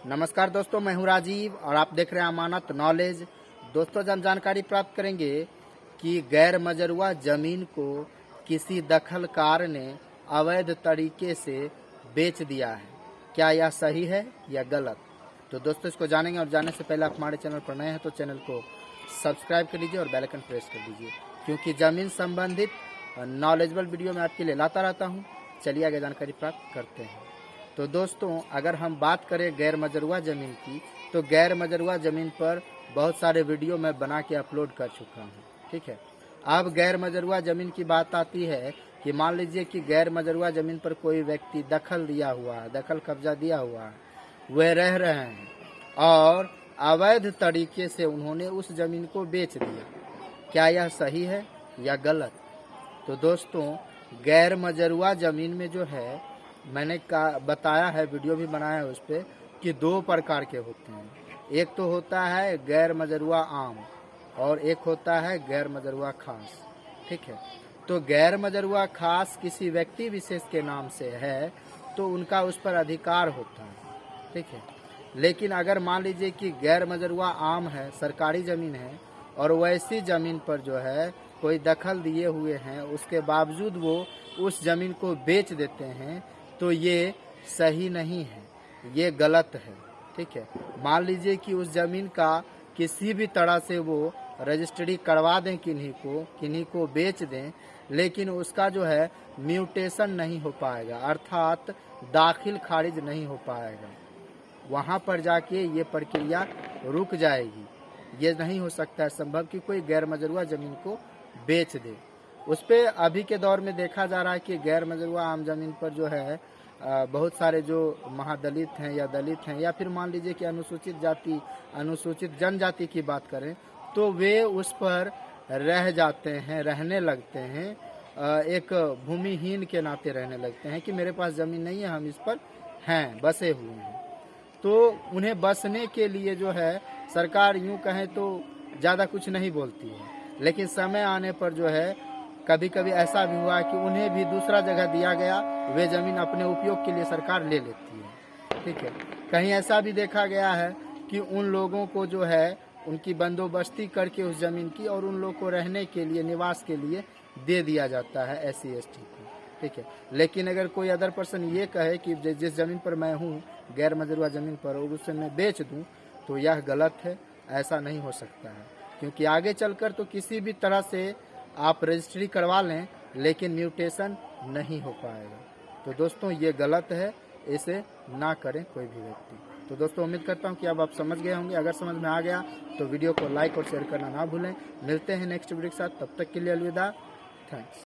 नमस्कार दोस्तों, मैं हूं राजीव और आप देख रहे हैं अमानत नॉलेज। दोस्तों, हम जानकारी प्राप्त करेंगे कि गैर मजरूआ जमीन को किसी दखलकार ने अवैध तरीके से बेच दिया है। क्या यह सही है या गलत? तो दोस्तों, इसको जानेंगे और जानने से पहले आप हमारे चैनल पर नए हैं तो चैनल को सब्सक्राइब कर लीजिए और बेल आइकन प्रेस कर दीजिए, क्योंकि ज़मीन संबंधित नॉलेजेबल वीडियो मैं आपके लिए लाता रहता हूँ। चलिए आगे जानकारी प्राप्त करते हैं। तो दोस्तों, अगर हम बात करें गैर मजरूआ ज़मीन की, तो गैर मजरूआ ज़मीन पर बहुत सारे वीडियो मैं बना के अपलोड कर चुका हूँ। ठीक है, अब गैर मजरूआ ज़मीन की बात आती है कि मान लीजिए कि गैर मजरूआ ज़मीन पर कोई व्यक्ति दखल दिया हुआ है, दखल कब्जा दिया हुआ है, वह रह रहे हैं और अवैध तरीके से उन्होंने उस ज़मीन को बेच दिया। क्या यह सही है या गलत? तो दोस्तों, गैर मजरूआ ज़मीन में जो है, मैंने बताया है, वीडियो भी बनाया है उस पर, कि दो प्रकार के होते हैं। एक तो होता है गैर मजरूआ आम और एक होता है गैर मजरूआ खास। ठीक है, तो गैर मजरूआ खास किसी व्यक्ति विशेष के नाम से है तो उनका उस पर अधिकार होता है। ठीक है, लेकिन अगर मान लीजिए कि गैर मजरूआ आम है, सरकारी ज़मीन है, और वैसी ज़मीन पर जो है कोई दखल दिए हुए हैं, उसके बावजूद वो उस ज़मीन को बेच देते हैं, तो ये सही नहीं है, ये गलत है। ठीक है, मान लीजिए कि उस ज़मीन का किसी भी तरह से वो रजिस्ट्री करवा दें, किन्हीं को बेच दें, लेकिन उसका जो है म्यूटेशन नहीं हो पाएगा, अर्थात दाखिल खारिज नहीं हो पाएगा। वहाँ पर जाके ये प्रक्रिया रुक जाएगी। ये नहीं हो सकता है संभव कि कोई गैर मजरूआ ज़मीन को बेच दे। उस पर अभी के दौर में देखा जा रहा है कि गैर मजरूआ आम ज़मीन पर जो है बहुत सारे जो महादलित हैं या दलित हैं, या फिर मान लीजिए कि अनुसूचित जाति, अनुसूचित जनजाति की बात करें, तो वे उस पर रह जाते हैं, रहने लगते हैं, एक भूमिहीन के नाते रहने लगते हैं कि मेरे पास ज़मीन नहीं है, हम इस पर हैं, बसे हुए हैं। तो उन्हें बसने के लिए जो है सरकार यूँ कहें तो ज़्यादा कुछ नहीं बोलती है, लेकिन समय आने पर जो है कभी कभी ऐसा भी हुआ कि उन्हें भी दूसरा जगह दिया गया, वे ज़मीन अपने उपयोग के लिए सरकार ले लेती है। ठीक है, कहीं ऐसा भी देखा गया है कि उन लोगों को जो है उनकी बंदोबस्ती करके उस ज़मीन की, और उन लोगों को रहने के लिए, निवास के लिए दे दिया जाता है SC ST को। ठीक है, लेकिन अगर कोई अदर पर्सन ये कहे कि जिस ज़मीन पर मैं हूँ, गैर मजरूआ ज़मीन पर, और उसे मैं बेच दूँ, तो यह गलत है। ऐसा नहीं हो सकता है, क्योंकि आगे चलकर तो किसी भी तरह से आप रजिस्ट्री करवा लें, लेकिन म्यूटेशन नहीं हो पाएगा। तो दोस्तों, ये गलत है, इसे ना करें कोई भी व्यक्ति। तो दोस्तों, उम्मीद करता हूँ कि अब आप समझ गए होंगे। अगर समझ में आ गया तो वीडियो को लाइक और शेयर करना ना भूलें। मिलते हैं नेक्स्ट वीडियो के साथ, तब तक के लिए अलविदा। थैंक्स।